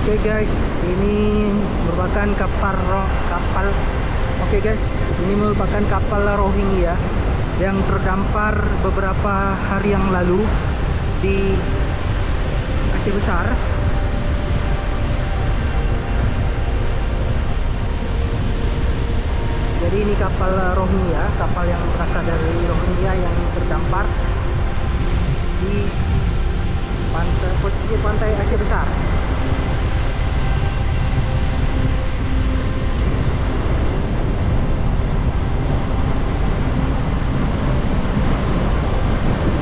Oke guys, ini merupakan kapal. Oke guys, ini merupakan kapal Rohingya yang terdampar beberapa hari yang lalu di Aceh Besar. Jadi ini kapal Rohingya, kapal yang berasal dari Rohingya yang terdampar di posisi pantai Aceh Besar.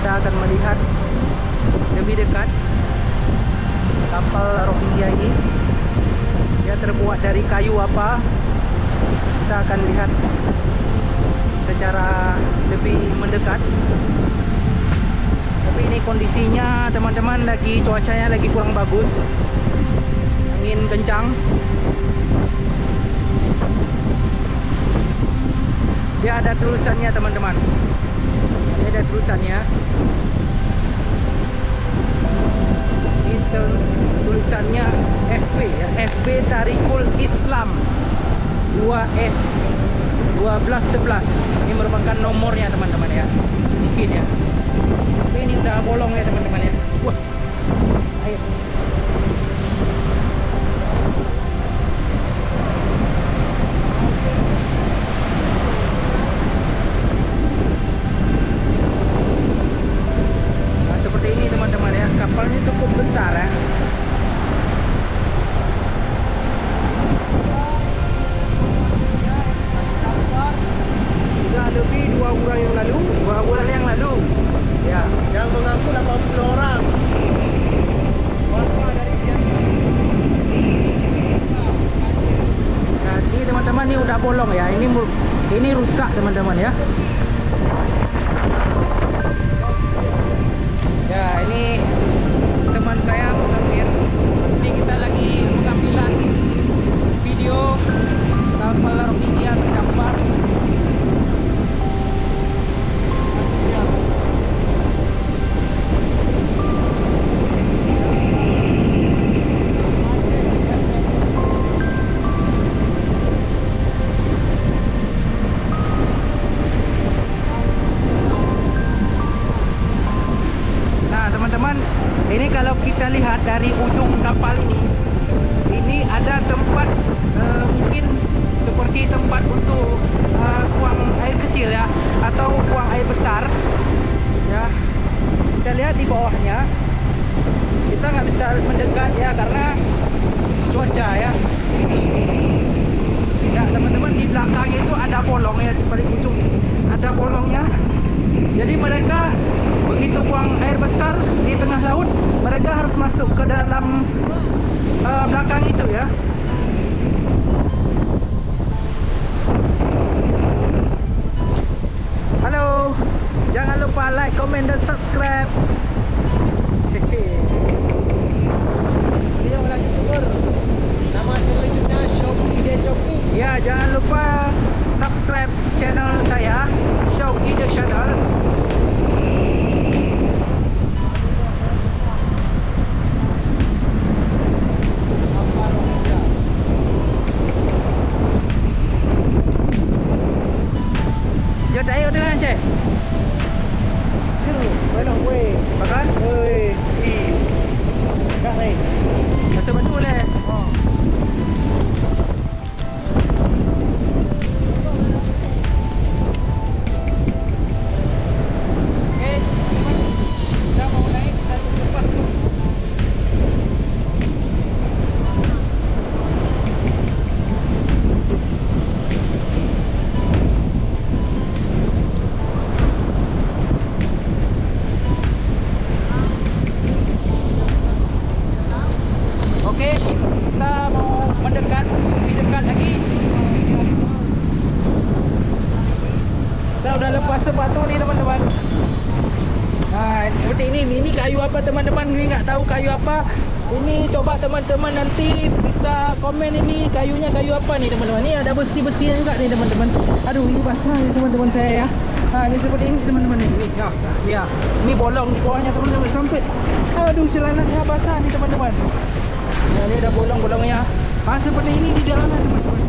Kita akan melihat lebih dekat kapal Rohingya ini. Dia terbuat dari kayu apa? Kita akan lihat secara lebih mendekat. Tapi ini kondisinya teman-teman, cuacanya lagi kurang bagus. Angin kencang. Dia ada tulisannya teman-teman. Ini ada tulisannya. Itu tulisannya FB ya, FB Tarikul Islam 2F 1211. Ini merupakan nomornya teman-teman ya. Mungkin ya. Tapi ini udah bolong ya teman-teman ya. Wah. Air. Nah, seperti ini teman-teman ya. Kapalnya cukup besar ya. Lebih 2 bulan yang lalu. 2 bulan yang lalu. Ya. Yang mengaku 80 orang. Nah, ini teman-teman, ini udah bolong ya. Ini rusak teman-teman ya. Ya, ini teman saya Musafir. Ini kita lagi pengambilan video kapal Rohingya terdampar. Ini kalau kita lihat dari ujung kapal ini ada tempat mungkin seperti tempat untuk buang air kecil ya, atau buang air besar ya. Kita lihat di bawahnya, kita nggak bisa mendekat ya karena cuaca ya. Ya teman-teman, di belakangnya itu ada bolong ya, di paling ujung ada bolongnya. Jadi mereka begitu buang air besar di tengah laut, mereka harus masuk ke dalam belakang itu ya. Halo, jangan lupa like, comment, dan subscribe. Dia orang YouTuber. Nama selanjutnya Shoki The Joki. Ya, jangan lupa subscribe channel saya, Shoki The Channel. Giờ chạy ở đây anh chị. Bueno, güey. Makan? Woi. Enggak nih. Masuk bantu boleh. Oh. Oke, teman-teman. Kita mau naik satu tempat. Oke, kita mau mendekat, lebih dekat lagi. Kita udah lepas sepatu nih teman-teman. Nah, seperti ini kayu apa teman-teman? Ini nggak tahu kayu apa. Ini coba teman-teman nanti bisa komen ini kayunya kayu apa nih teman-teman. Ini ada besi-besi juga nih teman-teman. Aduh, ini basah nih teman-teman saya ya. Nah, ini seperti ini teman-teman nih. Ini ya. Ini bolong di bawahnya teman-teman sampai. Aduh, celana saya basah nih teman-teman. Nah, ini ada bolong-bolongnya. Seperti ini di dalamnya teman-teman.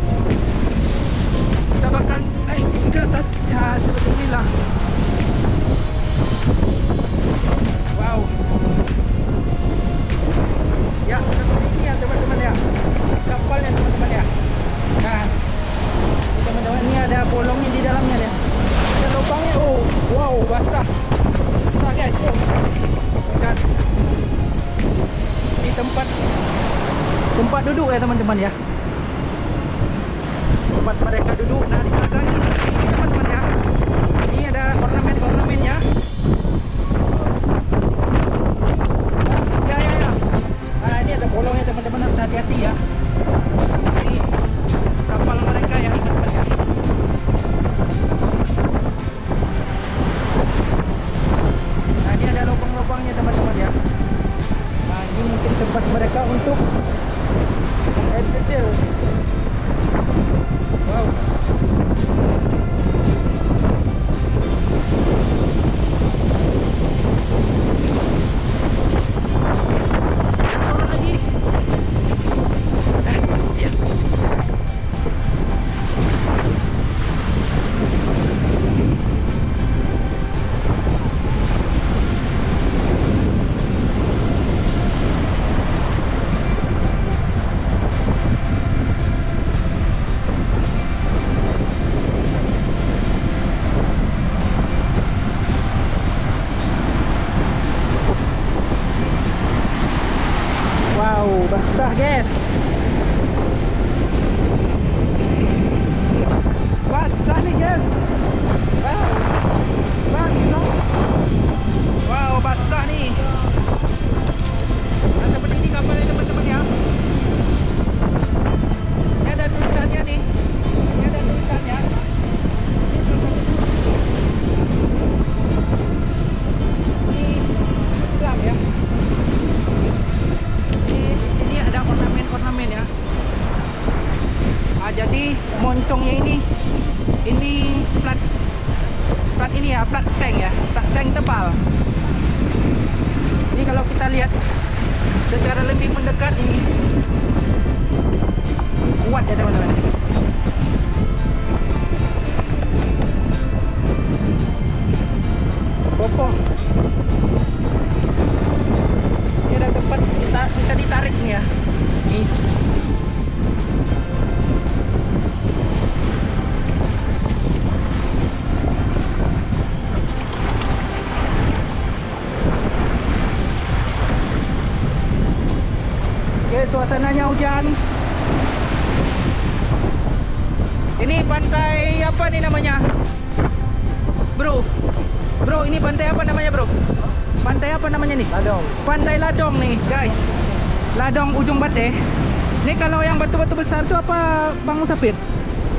Kita bakal naik ke atas. Ya, seperti inilah. Wow. Ya, seperti ini ya teman-teman ya. Kapalnya teman-teman ya. Nah, ini teman-teman, ini ada bolongnya di dalamnya ya. Ada lubangnya. Oh, wow, basah. Basah guys. Oh. Dan di tempat duduk ya teman-teman ya. Tempat mereka duduk. Nah, di belakang ini teman-teman ya. Ini ada ornamen-ornamennya. Ya. Nah, ini ada bolongnya teman-teman, harus hati-hati ya. Ini kapal mereka ya teman-teman ya. Nah, ini ada lubang-lubangnya teman-teman ya. Nah, ini mungkin tempat mereka untuk air kecil. Wow. Yang turun lagi. Ya. Wow, basah guys. Basah nih guys. Wow. Basah. Wow, basah nih. Nah, seperti ini kapalnya teman-teman ya. Ini ada tulisannya nih. Ini ada tulisannya. Ini Islam ya. Di sini ada ornamen-ornamen ya. Jadi moncongnya ini plat ini ya, plat seng ya, plat seng tebal. Ini kalau kita lihat secara lebih mendekat ini kuat ya teman-teman. Kokoh. Ini ada tempat kita bisa ditarik nih ya. Nih. Oke, suasananya hujan. Ini pantai apa nih namanya? Bro, ini pantai apa namanya, Bro? Pantai apa namanya nih? Ladong. Pantai Ladong nih, guys. Ladong ujung Bate. Ini kalau yang batu-batu besar itu apa, Bang Musafir?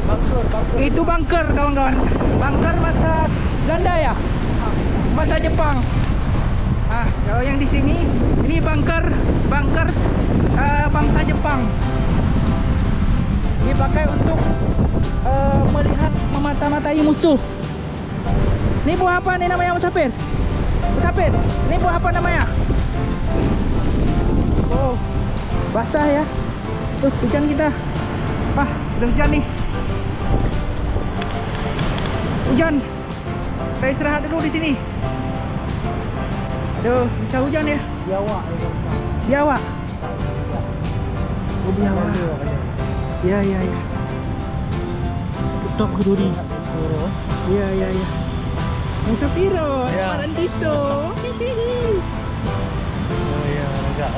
Bangkur. Itu bunker, kawan-kawan. Bunker masa Belanda ya? Masa Jepang. Ah, kalau yang di sini ini bunker bangsa Jepang. Dipakai untuk melihat, memata-matai musuh. Ini buah apa nih namanya, Musafir? Musafir, ini buah apa namanya? Oh, basah ya. Hujan kita. Wah, udah hujan nih. Hujan. Kita istirahat dulu di sini. Aduh, bisa hujan ya? Biawak. Biawak. Oh, biawak. Ya. Tutup keduri. Ya. Yang Sapiro, Ya. Parantisto. Oh ya, agak.